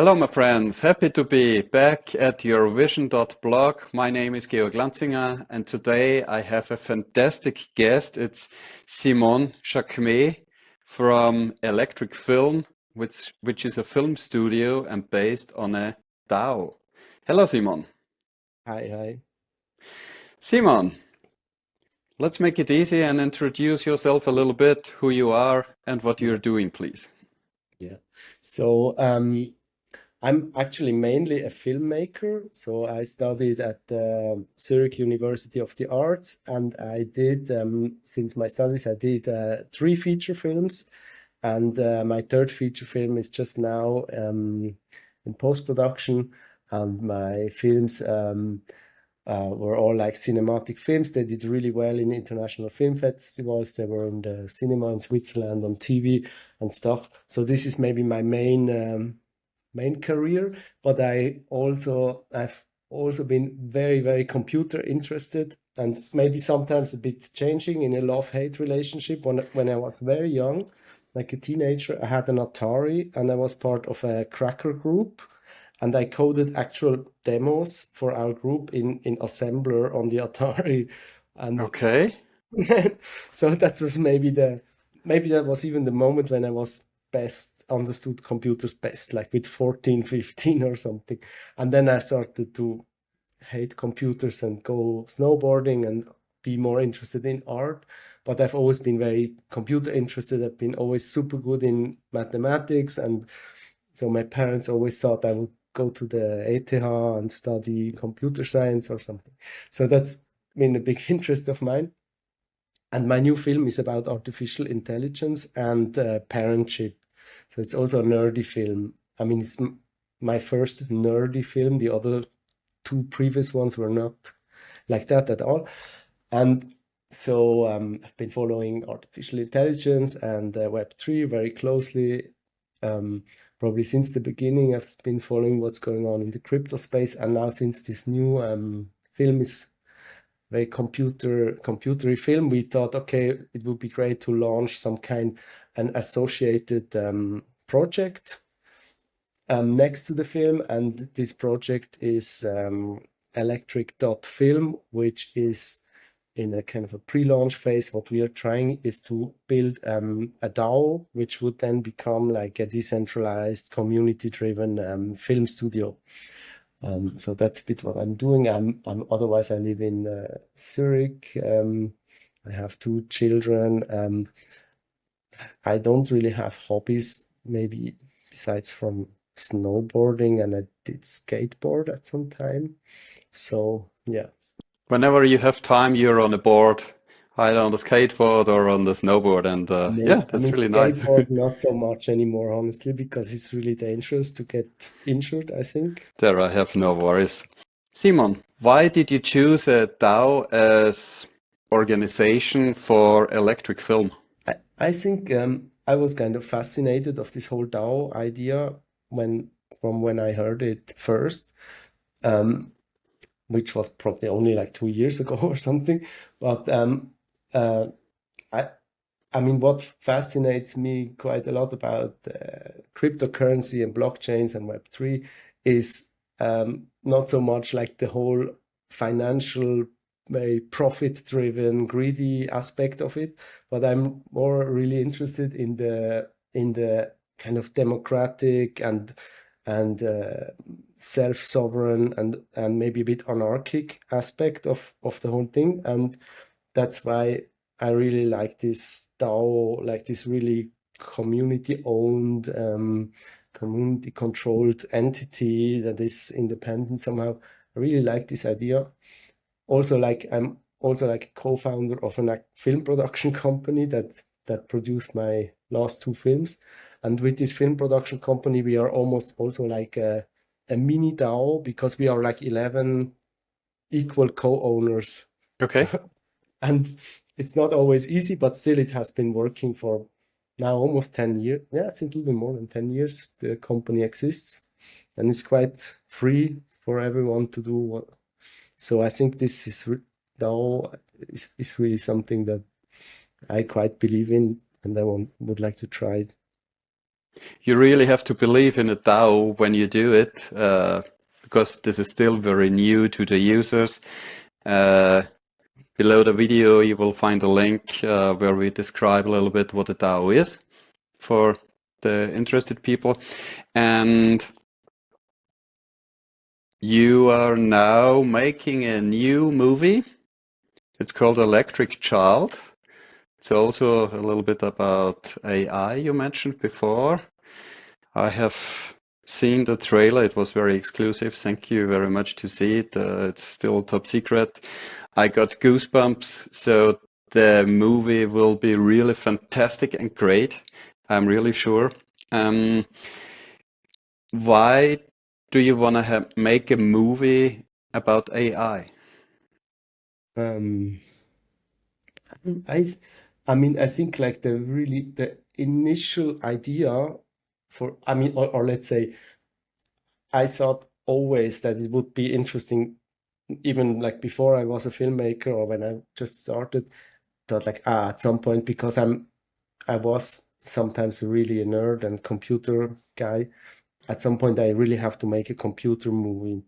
Hello, my friends. Happy to be back at your vision.blog. My name is Georg Lanzinger, and today I have a fantastic guest. It's Simon Jacquemet from Electric Film, which is a film studio and based on a DAO. Hello, Simon. Hi, hi. Simon, let's make it easy and introduce yourself a little bit, who you are and what you're Yeah, doing, please. yeah. So, I'm actually mainly a filmmaker. So I studied at the Zurich University of the Arts, and I did, since my studies, I did three feature films, and my third feature film is just now in post-production, and my films were all like cinematic films. They did really well in international film festivals. They were in the cinema in Switzerland on TV and stuff. So this is maybe my main career, but I've also been very computer interested, and maybe sometimes a bit changing in a love-hate relationship. When I was very young, like a teenager, I had an Atari and I was part of a cracker group, and I coded actual demos for our group in assembler on the Atari. And Okay. so that was maybe that was even the moment when I was best understood computers best, like with 14, 15 or something. And then I started to hate computers and go snowboarding and be more interested in art. But I've always been very computer interested. I've been always super good in mathematics, and so my parents always thought I would go to the ETH and study computer science or something. So that's been a big interest of mine. And my new film is about artificial intelligence and parentship. So it's also a nerdy film. I mean, it's my first nerdy film. The other two previous ones were not like that at all. And so I've been following artificial intelligence and Web3 very closely. Um, Probably since the beginning, I've been following what's going on in the crypto space. And now, since this new film is very computery film, we thought, okay, it would be great to launch some kind an associated project next to the film. And this project is electric.film, which is in a kind of a pre-launch phase. What we are trying is to build a DAO, which would then become like a decentralized, community-driven film studio. So that's a bit what I'm doing. I'm otherwise I live in Zurich. I have two children. I don't really have hobbies, maybe besides from snowboarding, and I did skateboard at some time. So yeah, Whenever you have time, you're on a board, either on the skateboard or on the snowboard, and yeah, I that's mean really nice. skateboard not so much anymore, honestly, because it's really dangerous to get injured, I think. There, I have no worries. Simon, why did you choose a DAO as organization for electric film? I think I was kind of fascinated of this whole DAO idea when when I heard it first, um, which was probably only like 2 years ago or something. But uh, I I mean, what fascinates me quite a lot about cryptocurrency and blockchains and Web3 is not so much like the whole financial, very profit-driven, greedy aspect of it, but I'm more really interested in the kind of democratic and self-sovereign and maybe a bit anarchic aspect of the whole thing, and that's why I really like this DAO, like this really community-owned, community-controlled entity that is independent somehow. I really like this idea. Also, like I'm also like a co-founder of a film production company that produced my last two films. And with this film production company, we are almost also like a mini DAO because we are like 11 equal co-owners. So Okay. and it's not always easy, but still it has been working for now almost 10 years. Yeah, I think even more than 10 years the company exists, and it's quite free for everyone to do what. So I think this is now is really something that I quite believe in, and would like to try it. You really have to believe in a DAO when you do it, because this is still very new to the users. Uh, Below the video, you will find a link where we describe a little bit what a DAO is for the interested people. And you are now making a new movie. It's called Electric Child. It's also a little bit about AI you mentioned before. I have seen the trailer. It was very exclusive. Thank you very much to see it. It's still top secret. I got goosebumps. So the movie will be really fantastic and great. I'm really sure. Um, why do you want to make a movie about AI? Um, I, I mean, I think like the initial idea for, I mean, or let's say, I thought always that it would be interesting, even like before I was a filmmaker or when I just started, thought like, at some point, because I was sometimes really a nerd and computer guy, at some point I really have to make a computer movie.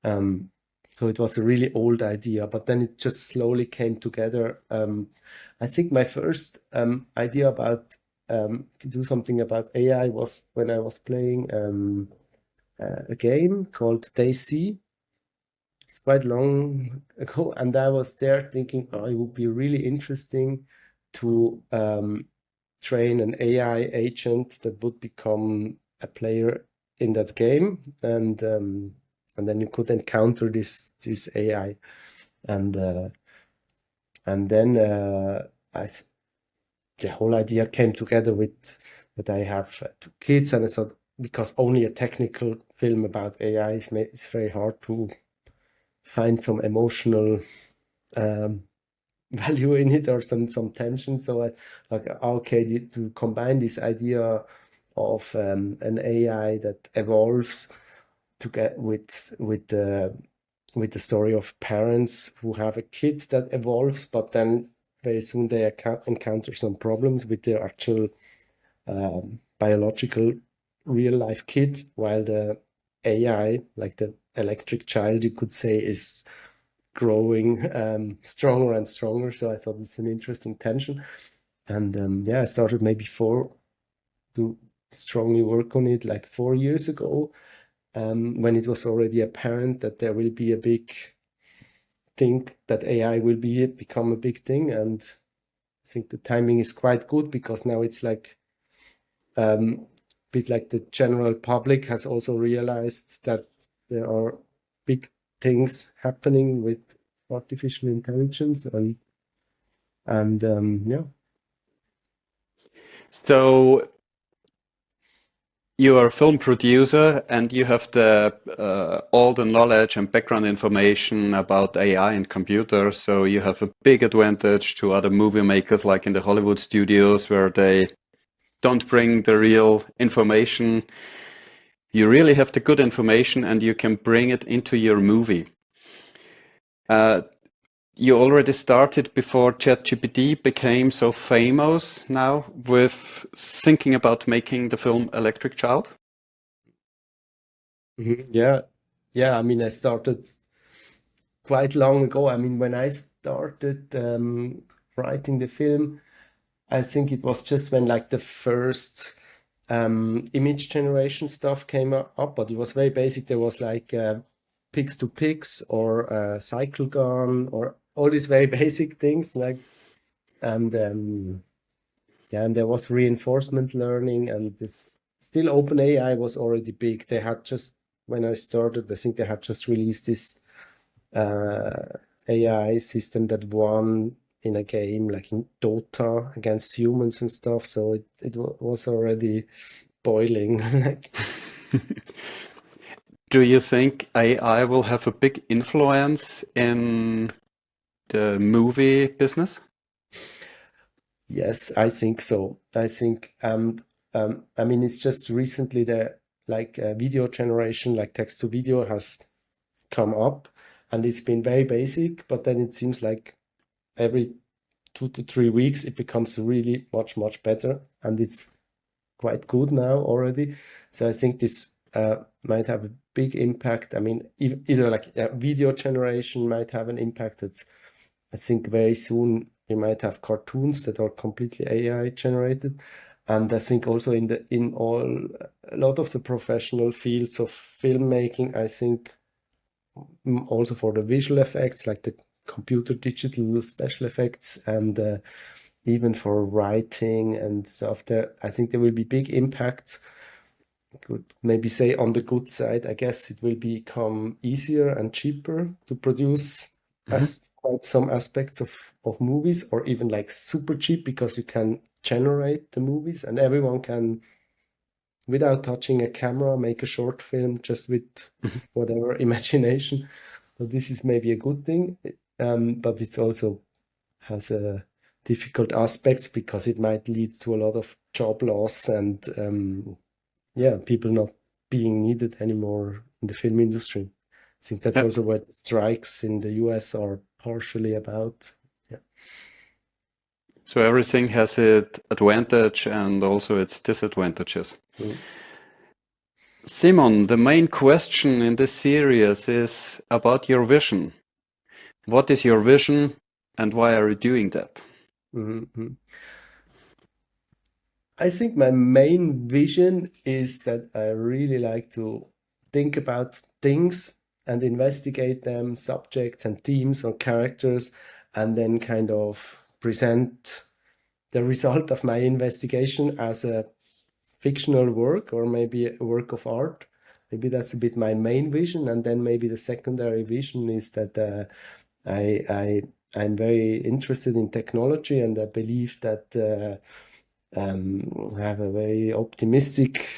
Um, so it was a really old idea, but then it just slowly came together. I think my first idea about to do something about AI was when I was playing a game called Daisy. It's quite long ago, and I was there thinking, oh, it would be really interesting to train an AI agent that would become a player in that game, and then you could encounter this AI, and uh, and then the whole idea came together with that I have two kids, and I thought because only a technical film about AI is very hard to find some emotional um, value in it or some tension. So I like okay to combine this idea of an AI that evolves to get with the story of parents who have a kid that evolves, but then very soon they encounter some problems with their actual biological real life kid, while the AI, like the electric child, you could say, is growing stronger and stronger. So I thought it's an interesting tension. And yeah, I started maybe to strongly work on it like 4 years ago, when it was already apparent that there will be a big thing, that AI will become a big thing. And I think the timing is quite good because now it's like bit like the general public has also realized that there are big things happening with artificial intelligence, and yeah. So you are a film producer and you have the all the knowledge and background information about AI and computers. So you have a big advantage to other movie makers like in the Hollywood studios where they don't bring the real information. You really have the good information and you can bring it into your movie. Uh, you already started before ChatGPT became so famous now with thinking about making the film Electric Child. Yeah, yeah. I mean, I started quite long ago. I mean, when I started writing the film, I think it was just when like the first image generation stuff came up, but it was very basic. There was like pics to pics or cycle gun or all these very basic things like, and yeah, and there was reinforcement learning, and this still OpenAI was already big. They had just, when I started, I think they had just released this AI system that won in a game like in Dota against humans and stuff. So it was already boiling. Like, Do you think AI will have a big influence in the movie business? yes, I think so. I think, I mean, it's just recently the like video generation, like text to video, has come up, and it's been very basic. But then it seems like every 2 to 3 weeks it becomes really much better, and it's quite good now already. So I think this might have a big impact. I mean, either like video generation might have an impact. I think very soon we might have cartoons that are completely AI generated. And I think also in a lot of the professional fields of filmmaking, I think also for the visual effects, like the computer digital special effects, and even for writing and stuff, I think there will be big impacts. Could maybe say on the good side, I guess it will become easier and cheaper to produce as quite some aspects of movies, or even like super cheap, because you can generate the movies and everyone can, without touching a camera, make a short film just with whatever imagination. So this is maybe a good thing, but it's also has difficult aspects, because it might lead to a lot of job loss and people not being needed anymore in the film industry. I think that's Yeah. also what the strikes in the US are partially about. Yeah. So everything has its advantage and also its disadvantages. Mm. Simon, the main question in this series is about your vision. What is your vision and why are you doing that? Mhm. I think my main vision is that I really like to think about things and investigate them, subjects and themes or characters, and then kind of present the result of my investigation as a fictional work or maybe a work of art. Maybe that's a bit my main vision, and then maybe the secondary vision is that I'm very interested in technology, and I believe that I have a very optimistic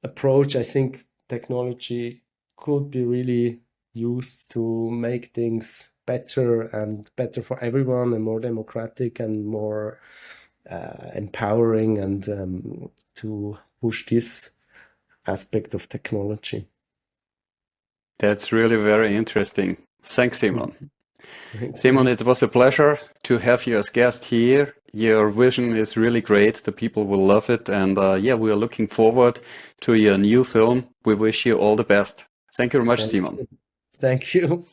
approach. I think technology could be really used to make things better and better for everyone, and more democratic and more empowering, and to push this aspect of technology. That's really very interesting. Thanks, Simon. Thank Simon, you. it was a pleasure to have you as guest here. Your vision is really great. The people will love it. And we are looking forward to your new film. We wish you all the best. Thank you very much, Thank Simon. you. Thank you.